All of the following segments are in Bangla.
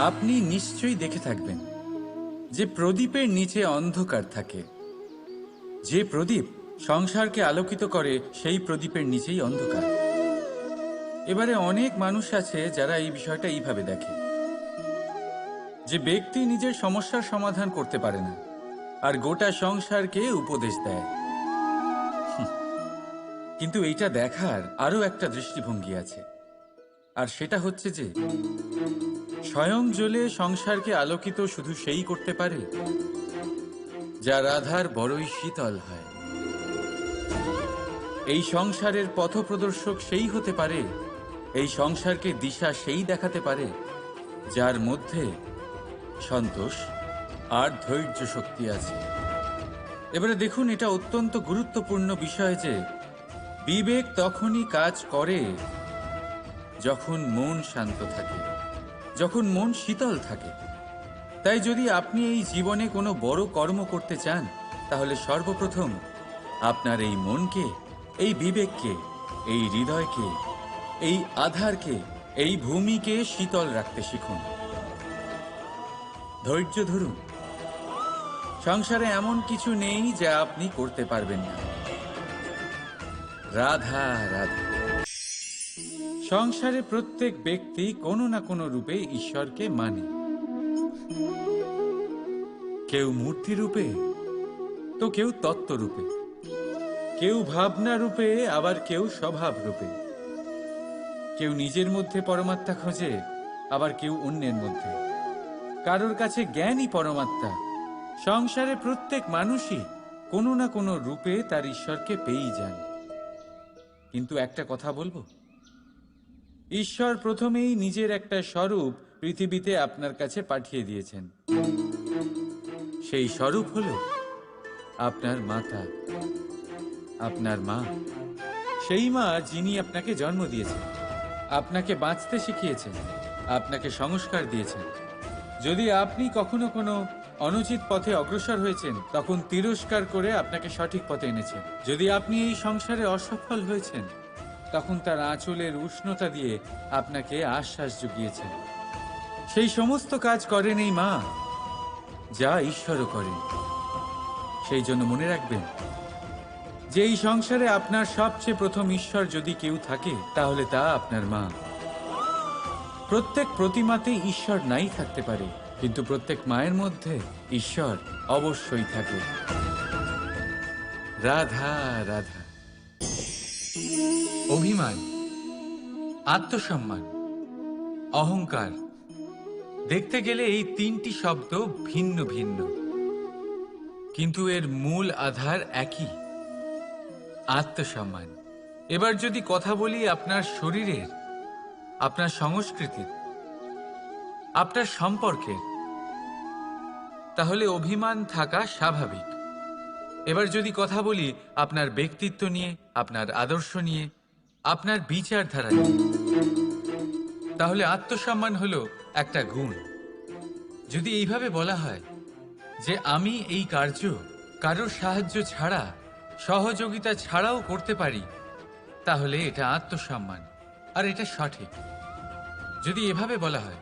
আপনি নিশ্চয়ই দেখে থাকবেন যে প্রদীপের নিচে অন্ধকার থাকে। যে প্রদীপ সংসারকে আলোকিত করে সেই প্রদীপের নিচেই অন্ধকার। এবারে অনেক মানুষ আছে যারা এই বিষয়টা এইভাবে দেখে যে ব্যক্তি নিজের সমস্যার সমাধান করতে পারে না আর গোটা সংসারকে উপদেশ দেয়। কিন্তু এইটা দেখার আরো একটা দৃষ্টিভঙ্গি আছে, আর সেটা হচ্ছে যে স্বয়ং জ্বলে সংসারকে আলোকিত শুধু সেই করতে পারে যা রাধার বড়ই শীতল হয়। এই সংসারের পথপ্রদর্শক সেই হতে পারে, এই সংসারকে দিশা সেই দেখাতে পারে যার মধ্যে সন্তোষ আর ধৈর্য শক্তি আছে। এবারে দেখুন, এটা অত্যন্ত গুরুত্বপূর্ণ বিষয় যে বিবেক তখনই কাজ করে যখন মন শান্ত থাকে, যখন মন শীতল থাকে। তাই যদি আপনি এই জীবনে কোনো বড় কর্ম করতে চান, তাহলে সর্বপ্রথম আপনার এই মনকে, এই বিবেককে, এই হৃদয়কে, এই আধারকে, এই ভূমিকে শীতল রাখতে শিখুন। ধৈর্য ধরুন। সংসারে এমন কিছু নেই যা আপনি করতে পারবেন না। রাধা রাধা। সংসারে প্রত্যেক ব্যক্তি কোনো না কোনো রূপে ঈশ্বরকে মানে। কেউ মূর্তি রূপে, তো কেউ তত্ত্ব রূপে, কেউ ভাবনা রূপে, আবার কেউ স্বভাব রূপে। কেউ নিজের মধ্যে পরমাত্মা খোঁজে, আবার কেউ অন্যের মধ্যে। কারোর কাছে জ্ঞানই পরমাত্মা। সংসারে প্রত্যেক মানুষই কোনো না কোনো রূপে তার ঈশ্বরকে পেয়েই যান। কিন্তু একটা কথা বলবো, ঈশ্বর প্রথমেই নিজের একটা স্বরূপ পৃথিবীতে আপনার কাছে পাঠিয়ে দিয়েছেন। সেই স্বরূপ হলো আপনার মাতা, আপনার মা। সেই মা যিনি আপনাকে জন্ম দিয়েছেন, আপনাকে বাঁচতে শিখিয়েছেন, আপনাকে সংস্কার দিয়েছেন। যদি আপনি কখনো কোনো অনুচিত পথে অগ্রসর হয়েছেন, তখন তিরস্কার করে আপনাকে সঠিক পথে এনেছেন। যদি আপনি এই সংসারে অসফল হয়েছেন, তখন তার আঁচলের উষ্ণতা দিয়ে আপনাকে আশ্বাস জুগিয়েছেন। সেই সমস্ত কাজ করেন এই মা, যা ঈশ্বরও করেন। সেই জন্য মনে রাখবেন যে এই সংসারে আপনার সবচেয়ে প্রথম ঈশ্বর যদি কেউ থাকে, তাহলে তা আপনার মা। প্রত্যেক প্রতিমাতে ঈশ্বর নাই থাকতে পারে, কিন্তু প্রত্যেক মায়ের মধ্যে ঈশ্বর অবশ্যই থাকে। রাধা রাধা। অভিমান, আত্মসম্মান, অহংকার, দেখতে গেলে এই তিনটি শব্দ ভিন্ন ভিন্ন, কিন্তু এর মূল আধার একই, আত্মসম্মান। এবার যদি কথা বলি আপনার শরীরের, আপনার সংস্কৃতির, আপনার সম্পর্কের, তাহলে অভিমান থাকা স্বাভাবিক। এবার যদি কথা বলি আপনার ব্যক্তিত্ব নিয়ে, আপনার আদর্শ নিয়ে, আপনার বিচারধারা নিয়ে, তাহলে আত্মসম্মান হলো একটা গুণ। যদি এইভাবে বলা হয় যে আমি এই কার্য কারোর সাহায্য ছাড়া, সহযোগিতা ছাড়াও করতে পারি, তাহলে এটা আত্মসম্মান, আর এটা সঠিক। যদি এভাবে বলা হয়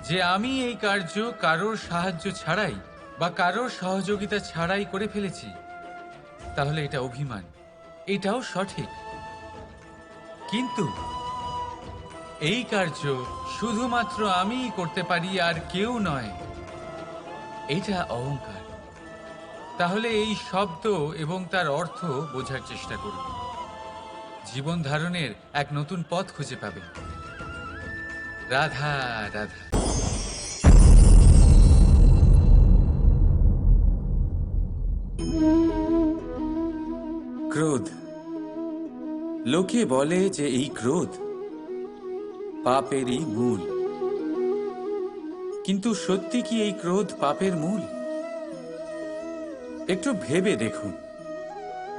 যে আমি এই কার্য কারোর সাহায্য ছাড়াই বা কারোর সহযোগিতা ছাড়াই করে ফেলেছি, তাহলে এটা অভিমান, এটাও সঠিক। কিন্তু এই কার্য শুধুমাত্র আমিই করতে পারি আর কেউ নয়, এটা অহংকার। তাহলে এই শব্দ এবং তার অর্থ বোঝার চেষ্টা করুন। জীবন ধারণের এক নতুন পথ খুঁজে পাবেন। রাধা রাধা। ক্রোধ। লোকে বলে যে এই ক্রোধ পাপেরই মূল। কিন্তু সত্যি কি এই ক্রোধ পাপের মূল? একটু ভেবে দেখুন,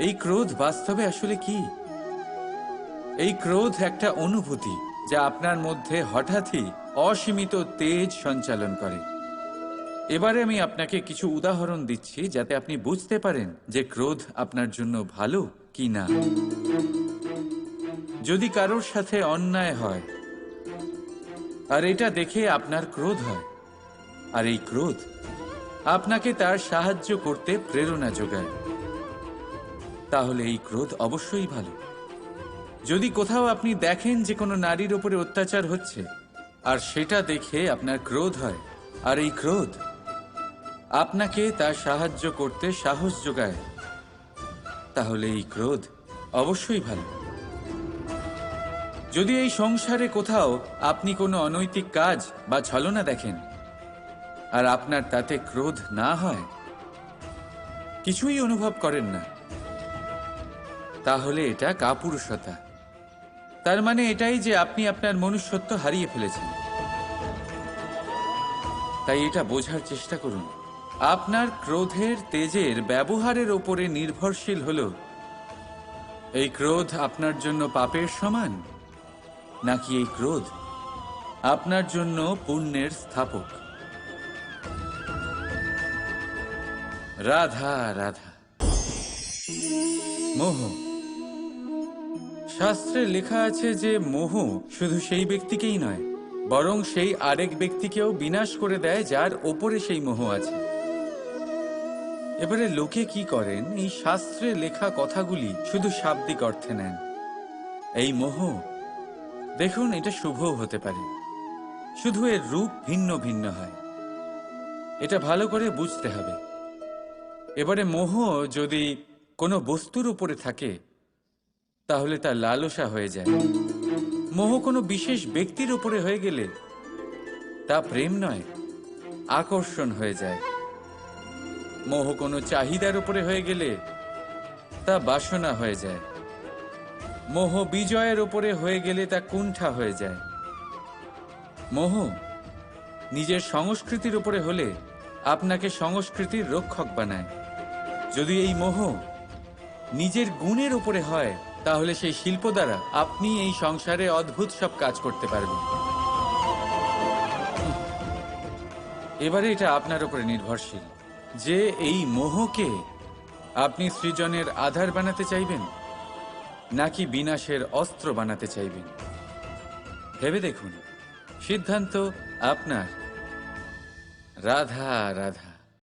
এই ক্রোধ বাস্তবে আসলে কি? এই ক্রোধ একটা অনুভূতি যা আপনার মধ্যে হঠাৎই অসীমিত তেজ সঞ্চালন করে। এবারে আমি আপনাকে কিছু উদাহরণ দিচ্ছি যাতে আপনি বুঝতে পারেন যে ক্রোধ আপনার জন্য ভালো কি না। যদি কারোর সাথে অন্যায় হয়, আর এটা দেখে আপনার ক্রোধ হয়, আর এই ক্রোধ আপনাকে তার সাহায্য করতে প্রেরণা যোগায়। তাহলে এই ক্রোধ অবশ্যই ভালো। যদি কোথাও আপনি দেখেন যে কোনো নারীর ওপরে অত্যাচার হচ্ছে, আর সেটা দেখে আপনার ক্রোধ হয়, আর এই ক্রোধ আপনাকে তার সাহায্য করতে সাহস যোগায়, তাহলে এই ক্রোধ অবশ্যই ভালো। যদি এই সংসারে কোথাও আপনি কোনো অনৈতিক কাজ বা ছলনা দেখেন, আর আপনার তাতে ক্রোধ না হয়, কিছুই অনুভব করেন না, তাহলে এটা কাপুরুষতা। তার মানে এটাই যে আপনি আপনার মনুষ্যত্ব হারিয়ে ফেলেছেন। তাই এটা বোঝার চেষ্টা করুন, আপনার ক্রোধের তেজের ব্যবহারের ওপরে নির্ভরশীল হল এই ক্রোধ আপনার জন্য পাপের সমান, নাকি এই ক্রোধ আপনার জন্য পুণ্যের স্থাপক। রাধা রাধা। মোহ। শাস্ত্রে লেখা আছে যে মোহ শুধু সেই ব্যক্তিকেই নয়, বরং সেই আরেক ব্যক্তিকেও বিনাশ করে দেয় যার ওপরে সেই মোহ আছে। এবারে লোকে কি করেন, এই শাস্ত্রে লেখা কথাগুলি শুধু শাব্দিক অর্থে নেন। এই মোহ, দেখুন, এটা শুভও হতে পারে, শুধু এর রূপ ভিন্ন ভিন্ন হয়। এটা ভালো করে বুঝতে হবে। এবারে মোহ যদি কোনো বস্তুর উপরে থাকে, তাহলে তা লালসা হয়ে যায়। মোহ কোনো বিশেষ ব্যক্তির উপরে হয়ে গেলে তা প্রেম নয়, আকর্ষণ হয়ে যায়। মোহ কোনো চাহিদার উপরে হয়ে গেলে তা বাসনা হয়ে যায়। মোহ বিজয়ের উপরে হয়ে গেলে তা কুণ্ঠা হয়ে যায়। মোহ নিজের সংস্কৃতির উপরে হলে আপনাকে সংস্কৃতির রক্ষক বানায়। যদি এই মোহ নিজের গুণের উপরে হয়, তাহলে সেই শিল্প দ্বারা আপনি এই সংসারে অদ্ভুত সব কাজ করতে পারবেন। এবারে এটা আপনার উপরে নির্ভরশীল যে এই মোহকে আপনি সৃজনের আধার বানাতে চাইবেন, নাকি বিনাশের অস্ত্র বানাতে চাইবেন। ভেবে দেখুন, সিদ্ধান্ত আপনার। রাধা রাধা।